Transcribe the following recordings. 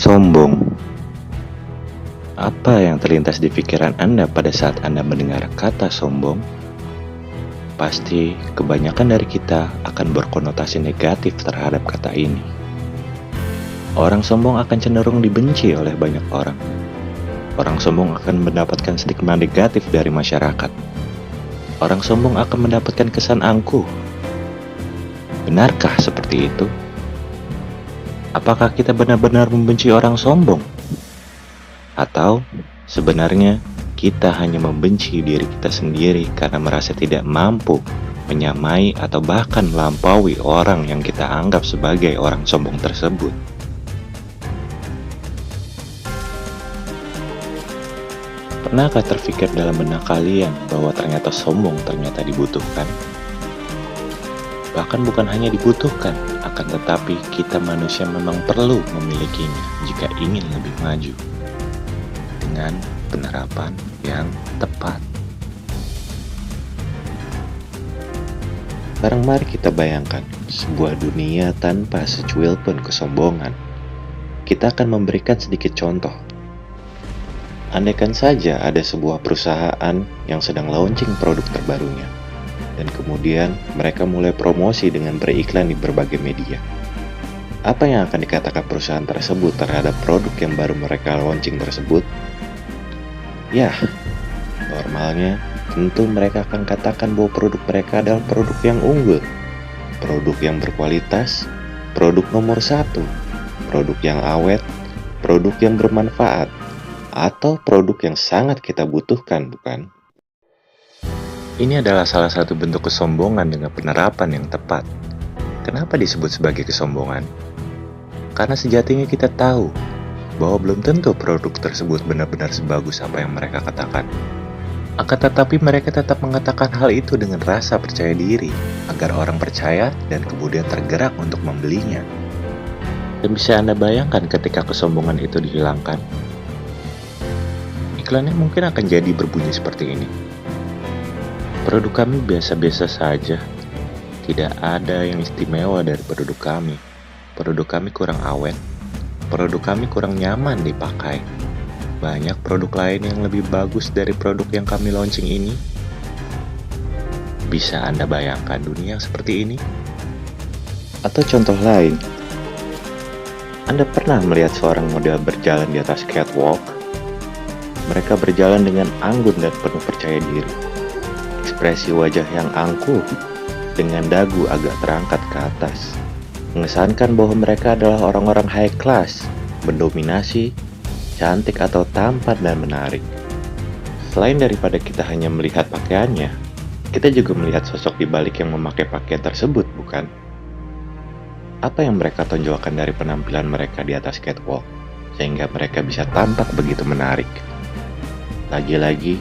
Sombong. Apa yang terlintas di pikiran Anda pada saat Anda mendengar kata sombong? Pasti kebanyakan dari kita akan berkonotasi negatif terhadap kata ini. Orang sombong akan cenderung dibenci oleh banyak orang. Orang sombong akan mendapatkan stigma negatif dari masyarakat. Orang sombong akan mendapatkan kesan angkuh. Benarkah seperti itu? Apakah kita benar-benar membenci orang sombong? Atau sebenarnya kita hanya membenci diri kita sendiri karena merasa tidak mampu menyamai atau bahkan melampaui orang yang kita anggap sebagai orang sombong tersebut? Pernahkah terfikir dalam benak kalian bahwa ternyata sombong ternyata dibutuhkan? Bahkan bukan hanya dibutuhkan, akan tetapi kita manusia memang perlu memilikinya jika ingin lebih maju dengan penerapan yang tepat. Sekarang mari kita bayangkan sebuah dunia tanpa secuil pun kesombongan. Kita akan memberikan sedikit contoh. Andaikan saja ada sebuah perusahaan yang sedang launching produk terbarunya, dan kemudian mereka mulai promosi dengan beriklan di berbagai media. Apa yang akan dikatakan perusahaan tersebut terhadap produk yang baru mereka launching tersebut? Ya, normalnya tentu mereka akan katakan bahwa produk mereka adalah produk yang unggul, produk yang berkualitas, produk nomor 1, produk yang awet, produk yang bermanfaat, atau produk yang sangat kita butuhkan, bukan? Ini adalah salah satu bentuk kesombongan dengan penerapan yang tepat. Kenapa disebut sebagai kesombongan? Karena sejatinya kita tahu bahwa belum tentu produk tersebut benar-benar sebagus apa yang mereka katakan. Akan tetapi mereka tetap mengatakan hal itu dengan rasa percaya diri, agar orang percaya dan kemudian tergerak untuk membelinya. Dan bisa Anda bayangkan ketika kesombongan itu dihilangkan? Iklannya mungkin akan jadi berbunyi seperti ini. Produk kami biasa-biasa saja. Tidak ada yang istimewa dari produk kami. Produk kami kurang awet. Produk kami kurang nyaman dipakai. Banyak produk lain yang lebih bagus dari produk yang kami launching ini. Bisa Anda bayangkan dunia yang seperti ini? Atau contoh lain, Anda pernah melihat seorang model berjalan di atas catwalk? Mereka berjalan dengan anggun dan penuh percaya diri. Ekspresi wajah yang angkuh, dengan dagu agak terangkat ke atas, mengesankan bahwa mereka adalah orang-orang high class, mendominasi, cantik atau tampan dan menarik. Selain daripada kita hanya melihat pakaiannya, kita juga melihat sosok di balik yang memakai pakaian tersebut, bukan? Apa yang mereka tonjolkan dari penampilan mereka di atas catwalk, sehingga mereka bisa tampak begitu menarik? Lagi-lagi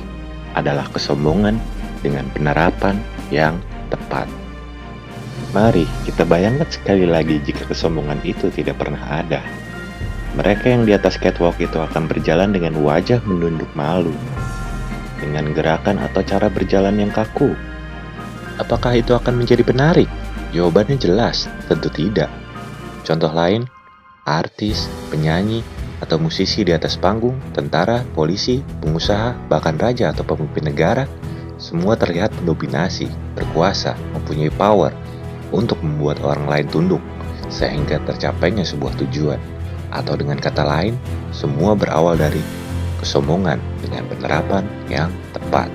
adalah kesombongan dengan penerapan yang tepat. Mari kita bayangkan sekali lagi jika kesombongan itu tidak pernah ada. Mereka yang di atas catwalk itu akan berjalan dengan wajah menunduk malu, dengan gerakan atau cara berjalan yang kaku. Apakah itu akan menjadi menarik? Jawabannya jelas, tentu tidak. Contoh lain, artis, penyanyi, atau musisi di atas panggung, tentara, polisi, pengusaha, bahkan raja atau pemimpin negara, semua terlihat mendominasi, berkuasa, mempunyai power untuk membuat orang lain tunduk, sehingga tercapainya sebuah tujuan. Atau dengan kata lain, semua berawal dari kesombongan dengan penerapan yang tepat.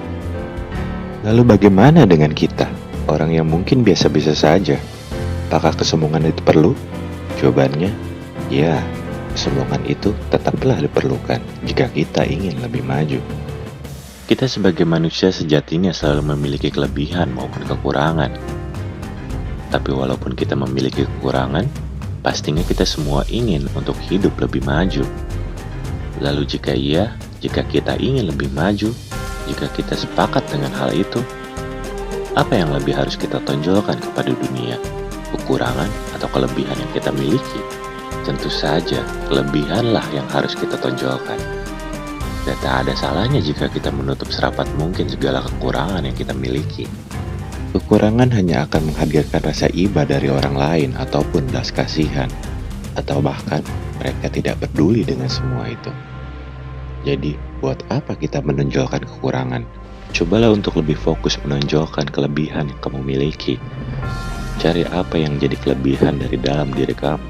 Lalu bagaimana dengan kita, orang yang mungkin biasa-biasa saja? Apakah kesombongan itu perlu? Jawabannya, ya. Kesombongan itu tetaplah diperlukan jika kita ingin lebih maju. Kita sebagai manusia sejatinya selalu memiliki kelebihan maupun kekurangan. Tapi walaupun kita memiliki kekurangan, pastinya kita semua ingin untuk hidup lebih maju. Lalu jika kita ingin lebih maju, jika kita sepakat dengan hal itu, apa yang lebih harus kita tonjolkan kepada dunia? Kekurangan atau kelebihan yang kita miliki? Tentu saja, kelebihanlah yang harus kita tonjolkan. Dan tak ada salahnya jika kita menutup serapat mungkin segala kekurangan yang kita miliki. Kekurangan hanya akan menghadirkan rasa iba dari orang lain ataupun belas kasihan. Atau bahkan Mereka tidak peduli dengan semua itu. Jadi, buat apa kita menonjolkan kekurangan? Cobalah untuk lebih fokus menonjolkan kelebihan yang kamu miliki. Cari apa yang jadi kelebihan dari dalam diri kamu.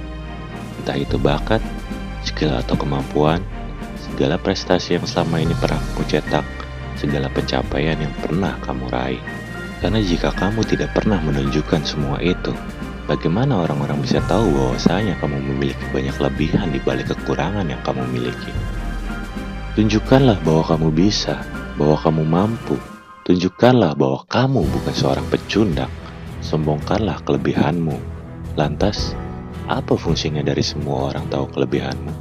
Entah itu bakat, skill atau kemampuan, segala prestasi yang selama ini pernah kamu cetak, segala pencapaian yang pernah kamu raih. Karena jika kamu tidak pernah menunjukkan semua itu, bagaimana orang-orang bisa tahu bahwasanya kamu memiliki banyak kelebihan di balik kekurangan yang kamu miliki? Tunjukkanlah bahwa kamu bisa, bahwa kamu mampu. Tunjukkanlah bahwa kamu bukan seorang pecundang. Sombongkanlah kelebihanmu. Lantas, apa fungsinya dari semua orang tahu kelebihanmu?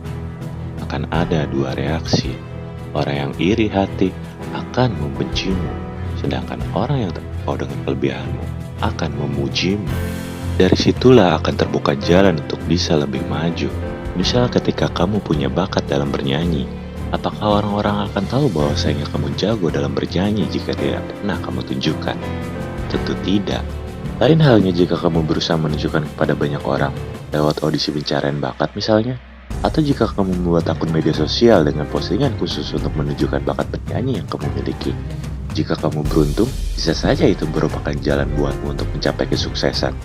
Akan ada dua reaksi. Orang yang iri hati akan membencimu, sedangkan orang yang tahu dengan kelebihanmu akan memujimu. Dari situlah akan terbuka jalan untuk bisa lebih maju. Misal ketika kamu punya bakat dalam bernyanyi, apakah orang-orang akan tahu bahwasanya kamu jago dalam bernyanyi jika tidak pernah kamu tunjukkan? Tentu tidak. Lain halnya jika kamu berusaha menunjukkan kepada banyak orang lewat audisi pencarian bakat misalnya, atau jika kamu membuat akun media sosial dengan postingan khusus untuk menunjukkan bakat bernyanyi yang kamu miliki. Jika kamu beruntung, bisa saja itu merupakan jalan buatmu untuk mencapai kesuksesan.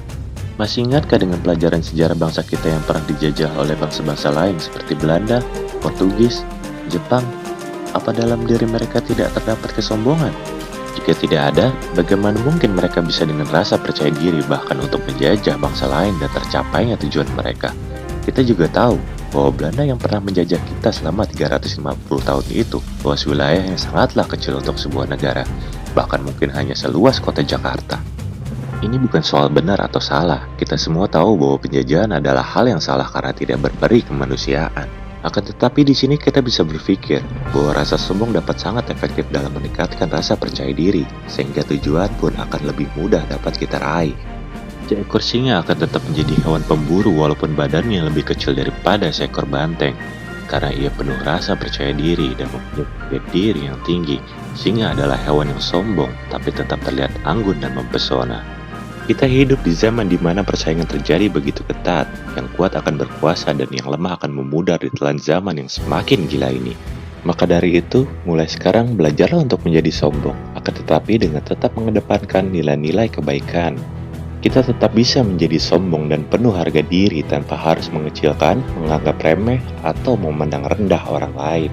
Masih ingatkah dengan pelajaran sejarah bangsa kita yang pernah dijajah oleh bangsa-bangsa lain seperti Belanda, Portugis, Jepang? Apa dalam diri mereka tidak terdapat kesombongan? Jika tidak ada, bagaimana mungkin mereka bisa dengan rasa percaya diri bahkan untuk menjajah bangsa lain dan tercapainya tujuan mereka? Kita juga tahu bahwa Belanda yang pernah menjajah kita selama 350 tahun itu luas wilayah yang sangatlah kecil untuk sebuah negara, bahkan mungkin hanya seluas kota Jakarta. Ini bukan soal benar atau salah, kita semua tahu bahwa penjajahan adalah hal yang salah karena tidak berperi kemanusiaan. Akan tetapi di sini kita bisa berpikir bahwa rasa sombong dapat sangat efektif dalam meningkatkan rasa percaya diri, sehingga tujuan pun akan lebih mudah dapat kita raih. Seekor singa akan tetap menjadi hewan pemburu walaupun badannya lebih kecil daripada seekor banteng, karena ia penuh rasa percaya diri dan mempunyai harga diri yang tinggi. Singa adalah hewan yang sombong, tapi tetap terlihat anggun dan mempesona. Kita hidup di zaman di mana persaingan terjadi begitu ketat, yang kuat akan berkuasa dan yang lemah akan memudar di telan zaman yang semakin gila ini. Maka dari itu, mulai sekarang belajarlah untuk menjadi sombong, akan tetapi dengan tetap mengedepankan nilai-nilai kebaikan. Kita tetap bisa menjadi sombong dan penuh harga diri tanpa harus mengecilkan, menganggap remeh, atau memandang rendah orang lain.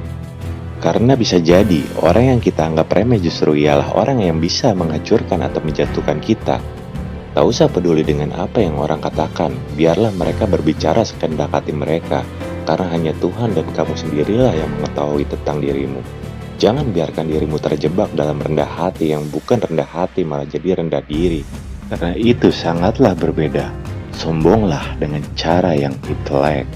Karena bisa jadi, orang yang kita anggap remeh justru ialah orang yang bisa menghancurkan atau menjatuhkan kita. Tak usah peduli dengan apa yang orang katakan, biarlah mereka berbicara sekehendak hati mereka, karena hanya Tuhan dan kamu sendirilah yang mengetahui tentang dirimu. Jangan biarkan dirimu terjebak dalam rendah hati yang bukan rendah hati malah jadi rendah diri. Karena itu sangatlah berbeda. Sombonglah dengan cara yang intelek.